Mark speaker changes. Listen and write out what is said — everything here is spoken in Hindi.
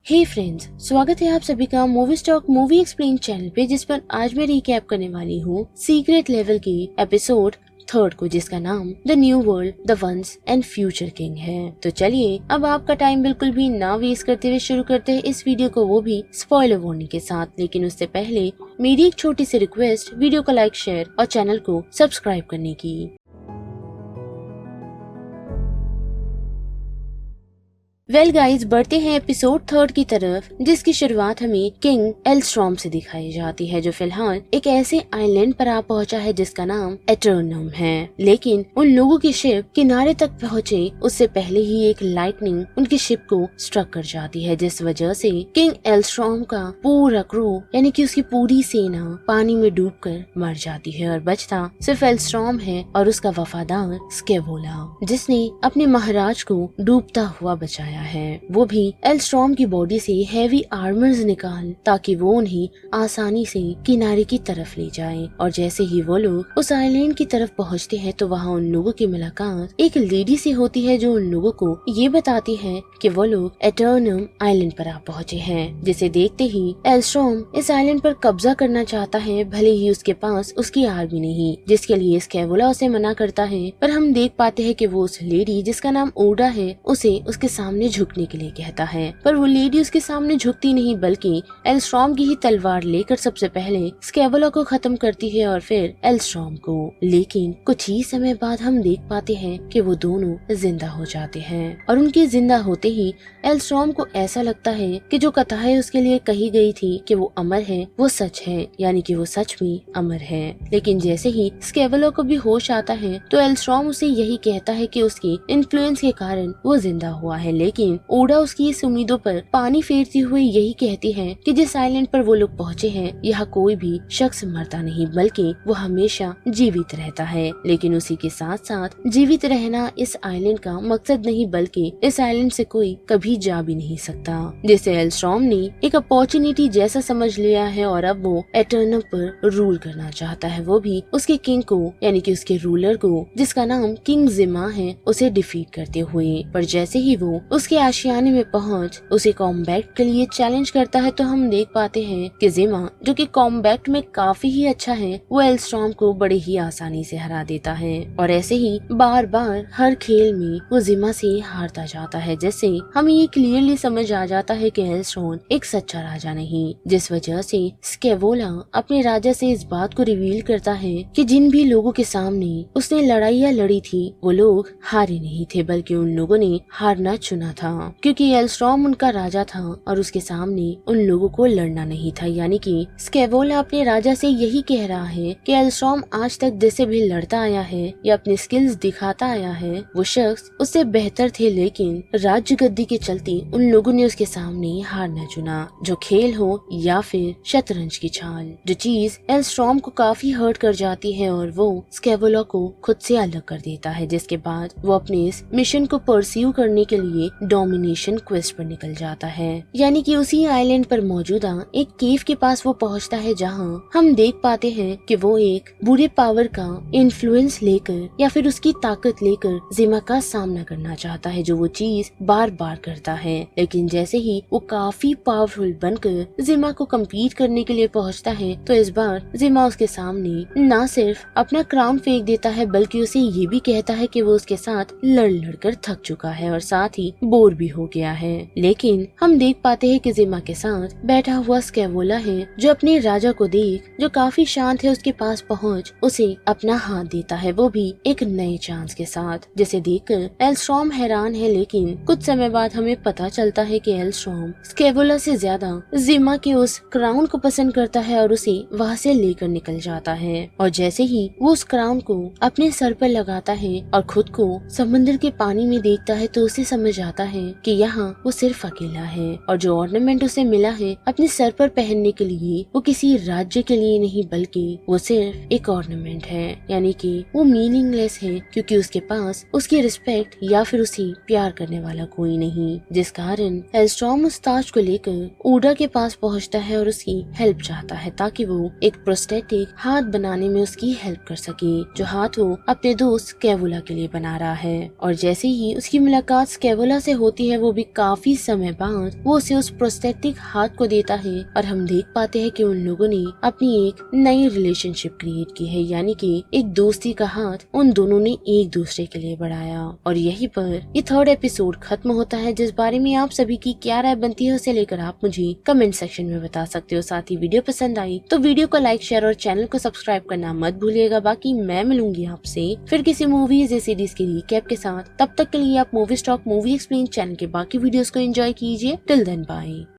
Speaker 1: हे फ्रेंड्स, स्वागत है आप सभी का movie stock movie explain channel पे, जिस पर आज मैं रिकैप करने वाली हूँ सीक्रेट लेवल की एपिसोड 3 को, जिसका नाम the new world, the ones and future king है। तो चलिए अब आपका टाइम बिल्कुल भी ना वेस्ट करते हुए शुरू करते हैं इस वीडियो को, वो भी स्पॉइलर वार्निंग के साथ। लेकिन उससे पहले मेरी एक छोटी सी रिक्वेस्ट, वीडियो को लाइक, शेयर और चैनल को सब्सक्राइब करने की। वेल गाइज, बढ़ते हैं एपिसोड 3 की तरफ, जिसकी शुरुआत हमें किंग एल्स्ट्रॉम से दिखाई जाती है, जो फिलहाल एक ऐसे आइलैंड पर आ पहुंचा है जिसका नाम एटर्नम है। लेकिन उन लोगों की शिप किनारे तक पहुंचे उससे पहले ही एक लाइटनिंग उनकी शिप को स्ट्रक कर जाती है, जिस वजह से किंग एल्स्ट्रॉम का पूरा क्रू यानी कि उसकी पूरी सेना पानी में डूबकर मर जाती है और बचता सिर्फ एल्स्ट्रॉम है और उसका वफादार स्केवोला, जिसने अपने महाराज को डूबता हुआ बचाया है। वो भी एल्स्ट्रॉम की बॉडी से हैवी आर्मर्स निकाल, ताकि वो उन्हें आसानी से किनारे की तरफ ले जाए। और जैसे ही वो लोग उस आइलैंड की तरफ पहुंचते हैं तो वहाँ उन लोगों की मुलाकात एक लेडी से होती है, जो उन लोगों को ये बताती है कि वो लोग एटर्नम आइलैंड पर आ पहुंचे हैं। जिसे देखते ही एल्स्ट्रॉम इस आइलैंड पर कब्जा करना चाहता है, भले ही उसके पास उसकी आर्मी नहीं, जिसके लिए स्केवोला उसे मना करता है। पर हम देख पाते हैं कि वो उस लेडी जिसका नाम ओडा है उसे उसके सामने झुकने के लिए कहता है। पर वो लेडी उसके सामने झुकती नहीं, बल्कि एल्स्ट्रॉम की ही तलवार लेकर सबसे पहले स्केवोला को खत्म करती है और फिर एल्स्ट्रॉम को। लेकिन कुछ ही समय बाद हम देख पाते हैं कि वो दोनों जिंदा हो जाते हैं और उनके जिंदा होते ही एल्स्ट्रॉम को ऐसा लगता है कि जो कथाएं उसके लिए कही गई थी कि वो अमर है, वो सच है, यानी कि वो सच में अमर है। लेकिन जैसे ही स्केवोला को भी होश आता है तो एल्स्ट्रॉम उसे यही कहता है कि उसकी इन्फ्लुएंस के कारण वो जिंदा हुआ है। लेकिन ओडा उसकी इस उम्मीदों पर पानी फेरती हुई यही कहती है कि जिस आइलैंड पर वो लोग पहुँचे हैं यहाँ कोई भी शख्स मरता नहीं, बल्कि वो हमेशा जीवित रहता है। लेकिन उसी के साथ साथ जीवित रहना इस आइलैंड का मकसद नहीं, बल्कि इस आइलैंड से कोई कभी जा भी नहीं सकता, जिसे एल्स्ट्रॉम ने एक अपॉर्चुनिटी जैसा समझ लिया है और अब वो एटर्नम पर रूल करना चाहता है, वो भी उसके किंग को, यानी कि उसके रूलर को, जिसका नाम किंग जिमा है, उसे डिफीट करते हुए। पर जैसे ही वो उसके आशियाने में पहुंच उसे कॉम्बैट के लिए चैलेंज करता है तो हम देख पाते हैं कि जिमा, जो कि कॉम्बैट में काफी ही अच्छा है, वो एल्स्ट्रॉम को बड़े ही आसानी से हरा देता है। और ऐसे ही बार बार हर खेल में वो जिमा से हारता जाता है, जिससे हमें ये क्लियरली समझ आ जाता है कि एल्स्ट्रॉम एक सच्चा राजा नहीं। जिस वजह से स्केवोला अपने राजा से इस बात को रिवील करता है कि जिन भी लोगों के सामने उसने लड़ाइयाँ लड़ी थी वो लोग हारे नहीं थे, बल्कि उन लोगों ने हारना चुना था, क्योंकि एल्स्ट्रॉम उनका राजा था और उसके सामने उन लोगों को लड़ना नहीं था। यानी कि स्केवोला अपने राजा से यही कह रहा है कि एल्स्ट्रॉम आज तक जैसे भी लड़ता आया है या अपने स्किल्स दिखाता आया है, वो शख्स उससे बेहतर थे, लेकिन राज्य गद्दी के चलते उन लोगों ने उसके सामने हारना चुना। जो खेल हो या फिर शतरंज की चाल, जो चीज एल्स्ट्रॉम को काफी हर्ट कर जाती है और वो स्केवोला को खुद से अलग कर देता है, जिसके बाद वो अपने इस मिशन को परस्यू करने के लिए डोमिनेशन क्वेस्ट पर निकल जाता है। यानी कि उसी आइलैंड पर मौजूदा एक केव के पास वो पहुंचता है, जहां हम देख पाते हैं कि वो एक बुरे पावर का इन्फ्लुएंस लेकर या फिर उसकी ताकत लेकर जिमा का सामना करना चाहता है, जो वो चीज बार बार करता है। लेकिन जैसे ही वो काफी पावरफुल बनकर जिमा को कम्पीट करने के लिए पहुंचता है तो इस बार जिमा उसके सामने न सिर्फ अपना क्राउन फेंक देता है, बल्कि उसे ये भी कहता है कि वो उसके साथ लड़ लड़कर थक चुका है और साथ ही बोर भी हो गया है। लेकिन हम देख पाते हैं कि जिमा के साथ बैठा हुआ स्केवोला है, जो अपने राजा को देख, जो काफी शांत है, उसके पास पहुंच उसे अपना हाथ देता है, वो भी एक नए चांस के साथ। जिसे देखकर एल्स्ट्रॉम हैरान है, लेकिन कुछ समय बाद हमें पता चलता है कि एल्स्ट्रॉम स्केवोला से ज्यादा जिमा के उस क्राउन को पसंद करता है और उसे वहाँ से लेकर निकल जाता है। और जैसे ही वो उस क्राउन को अपने सर पर लगाता है और खुद को समंदर के पानी में देखता है तो उसे समझ आता है कि यहाँ वो सिर्फ अकेला है और जो ऑर्नामेंट उसे मिला है अपने सर पर पहनने के लिए वो किसी राज्य के लिए नहीं, बल्कि वो सिर्फ एक ऑर्नामेंट है, यानी कि वो मीनिंगलेस है, क्योंकि उसके पास उसकी रिस्पेक्ट या फिर उसे प्यार करने वाला कोई नहीं। जिस कारण एल्स्ट्रॉम उस ताज को लेकर ओडा के पास पहुंचता है और उसकी हेल्प चाहता है, ताकि वो एक प्रोस्थेटिक हाथ बनाने में उसकी हेल्प कर सके, जो हाथ वो अपने दोस्त स्केवोला के लिए बना रहा है। और जैसे ही उसकी मुलाकात स्केवोला से होती है, वो भी काफी समय बाद वो उसे उस प्रोस्थेटिक हाथ को देता है और हम देख पाते हैं कि उन लोगों ने अपनी एक नई रिलेशनशिप क्रिएट की है, यानी कि एक दोस्ती का हाथ उन दोनों ने एक दूसरे के लिए बढ़ाया। और यहीं पर ये थर्ड एपिसोड खत्म होता है, जिस बारे में आप सभी की क्या राय बनती है उसे लेकर आप मुझे कमेंट सेक्शन में बता सकते हो। साथ ही वीडियो पसंद आई तो वीडियो को लाइक, शेयर और चैनल को सब्सक्राइब करना मत भूलिएगा। बाकी मैं मिलूंगी आपसे फिर किसी मूवीज या सीरीज की रिकैप के साथ। तब तक के लिए आप movie stock movie explain channel के बाकी वीडियोस को एंजॉय कीजिए। Till then bye.